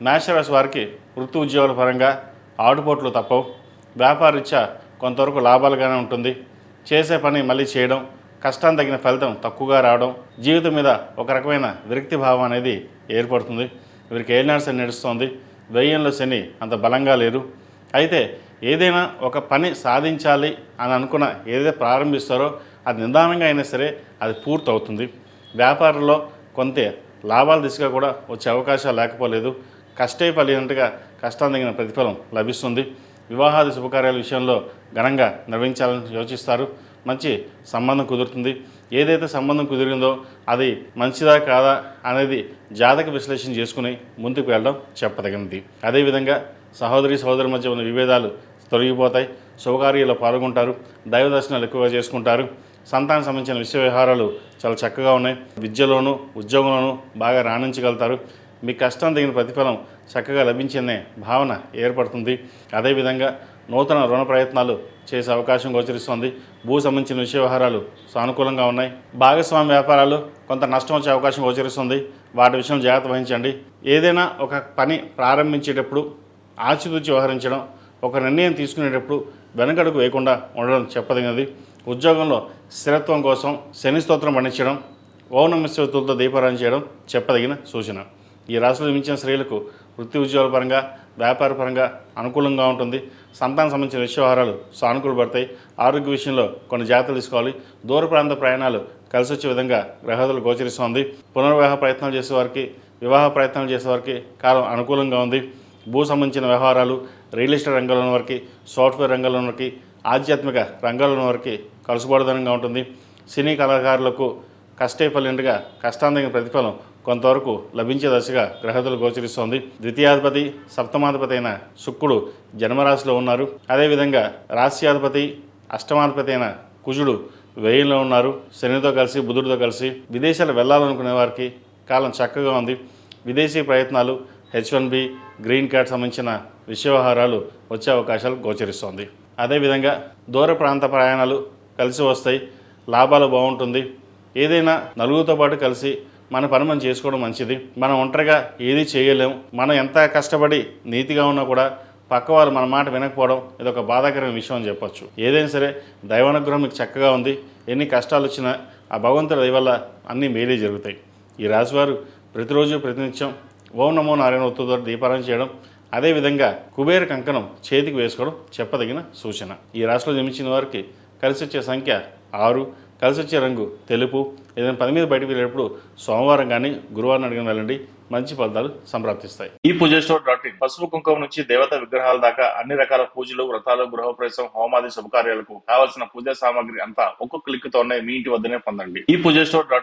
మేషరాశి వారికి వృత్తి ఉద్యోగాల పరంగా ఆటుపోట్లు తప్పవు. వ్యాపారరీత్యా కొంతవరకు లాభాలుగానే ఉంటుంది. చేసే పని మళ్ళీ చేయడం, కష్టానికి తగిన ఫలితం తక్కువగా రావడం, జీవితం మీద ఒక రకమైన విరక్తి భావం అనేది ఏర్పడుతుంది. వీరికి ఏలినాడు శని నడుస్తోంది. వ్యయంలో శని అంత బలంగా లేరు. అయితే ఏదైనా ఒక పని సాధించాలి అని అనుకున్న ఏదైతే ప్రారంభిస్తారో అది నిదానంగా అయినా సరే అది పూర్తి అవుతుంది. వ్యాపారంలో కొంత లాభాల దిశగా కూడా వచ్చే అవకాశాలు లేకపోలేదు. కష్టే ఫలినట్టుగా కష్టానికి తగిన ప్రతిఫలం లభిస్తుంది. వివాహాది శుభకార్యాల విషయంలో ఘనంగా నిర్వహించాలని యోచిస్తారు. మంచి సంబంధం కుదురుతుంది. ఏదైతే సంబంధం కుదిరిందో అది మంచిదా కాదా అనేది జాతక విశ్లేషణ చేసుకుని ముందుకు వెళ్ళడం చెప్పదగినది. అదేవిధంగా సహోదరి మధ్య ఉన్న విభేదాలు తొలగిపోతాయి. శుభకార్యాల్లో పాల్గొంటారు. దైవ దర్శనాలు ఎక్కువగా చేసుకుంటారు. సంతానం సంబంధించిన విషయ వ్యవహారాలు చాలా చక్కగా ఉన్నాయి. విద్యలోనూ ఉద్యోగంలోనూ బాగా రాణించగలుగుతారు. మీ కష్టం తగిన ప్రతిఫలం చక్కగా లభించిందనే భావన ఏర్పడుతుంది. అదేవిధంగా నూతన రుణ ప్రయత్నాలు చేసే అవకాశం గోచరిస్తుంది. భూ సంబంధించిన విషయ వ్యవహారాలు సానుకూలంగా ఉన్నాయి. భాగస్వామ్య వ్యాపారాలు కొంత నష్టం వచ్చే అవకాశం గోచరిస్తుంది. వాటి విషయంలో జాగ్రత్త వహించండి. ఏదైనా ఒక పని ప్రారంభించేటప్పుడు ఆచితూచి వ్యవహరించడం, ఒక నిర్ణయం తీసుకునేటప్పుడు వెనకడుగు వేయకుండా ఉండడం చెప్పదగినది. ఉద్యోగంలో స్థిరత్వం కోసం శని స్తోత్రం పండించడం, ఓం నమః శివాయతో దీపారాధన చేయడం చెప్పదగిన సూచన. ఈ రాశిలో జన్మించిన స్త్రీలకు వృత్తి ఉద్యోగాల పరంగా వ్యాపార పరంగా అనుకూలంగా ఉంటుంది. సంతానం సంబంధించిన విషయ వ్యవహారాలు సానుకూలపడతాయి. ఆరోగ్య విషయంలో కొన్ని జాగ్రత్తలు తీసుకోవాలి. దూర ప్రాంత ప్రయాణాలు కలిసి వచ్చే విధంగా గ్రహాదులు గోచరిస్తోంది. పునర్వివాహ ప్రయత్నాలు చేసేవారికి, వివాహ ప్రయత్నాలు చేసేవారికి కాలం అనుకూలంగా ఉంది. భూ సంబంధించిన వ్యవహారాలు, రియల్ ఎస్టేట్ రంగంలో ఉన్న వారికి, సాఫ్ట్వేర్ రంగంలో ఉన్న వారికి, ఆధ్యాత్మిక రంగాల్లో ఉన్న వారికి కలుసుబాటుదనంగా ఉంటుంది. సినీ కళాకారులకు కష్టే ఫలినట్టుగా కష్టాంతగిన ప్రతిఫలం కొంతవరకు లభించే దశగా గ్రహతులు గోచరిస్తోంది. ద్వితీయాధిపతి సప్తమాధిపతి అయిన శుక్రుడు జన్మరాశిలో ఉన్నారు. అదేవిధంగా రాశ్యాధిపతి అష్టమాధిపతి అయిన కుజుడు వ్యయంలో ఉన్నారు. శనితో కలిసి బుధుడితో కలిసి విదేశాలు వెళ్లాలనుకునే వారికి కాలం చక్కగా ఉంది. విదేశీ ప్రయత్నాలు, H1B, గ్రీన్ కార్డ్ సంబంధించిన విషయ వ్యవహారాలు వచ్చే అవకాశాలు గోచరిస్తోంది. అదేవిధంగా దూర ప్రాంత ప్రయాణాలు కలిసి వస్తాయి. లాభాలు బాగుంటుంది. ఏదైనా నలుగురితో పాటు కలిసి మన పని మనం చేసుకోవడం మంచిది. మనం ఒంటరిగా ఏది చేయలేము. మనం ఎంత కష్టపడి నీతిగా ఉన్నా కూడా పక్క వాళ్ళు మన మాట వినకపోవడం ఇదొక బాధాకరమైన విషయం అని చెప్పొచ్చు. ఏదైనా సరే దైవానుగ్రహం మీకు చక్కగా ఉంది. ఎన్ని కష్టాలు వచ్చినా ఆ భగవంతుడి దయ వల్ల అన్నీ మేలే జరుగుతాయి. ఈ రాశివారు ప్రతిరోజు ప్రతినిత్యం ఓం నమో నారాయణ ఒత్తుతో దీపారాధన చేయడం, అదేవిధంగా కుబేర కంకణం చేతికి వేసుకోవడం చెప్పదగిన సూచన. ఈ రాశిలో జన్మించిన వారికి కలిసి వచ్చే సంఖ్య 6, కలిసి వచ్చే రంగు తెలుపు. ఏదైనా పని మీద బయటకు వెళ్ళేటప్పుడు సోమవారం కానీ గురువారం అడిగిన వెళ్ళండి. మంచి ఫలితాలు సంప్రాప్తిస్తాయి. ఈ పూజస్టోర్.in పసుపు కుంకుమ నుంచి దేవతా విగ్రహాల దాకా అన్ని రకాల పూజలు, వ్రతాలు, గృహప్రవేశం, హోమాది శుభకార్యాలకు కావలసిన పూజా సామాగ్రి అంతా ఒక్కొక్క క్లిక్ తోనే మీ ఇంటి వద్దనే పొందండి. ఈ పూజస్టోర్.in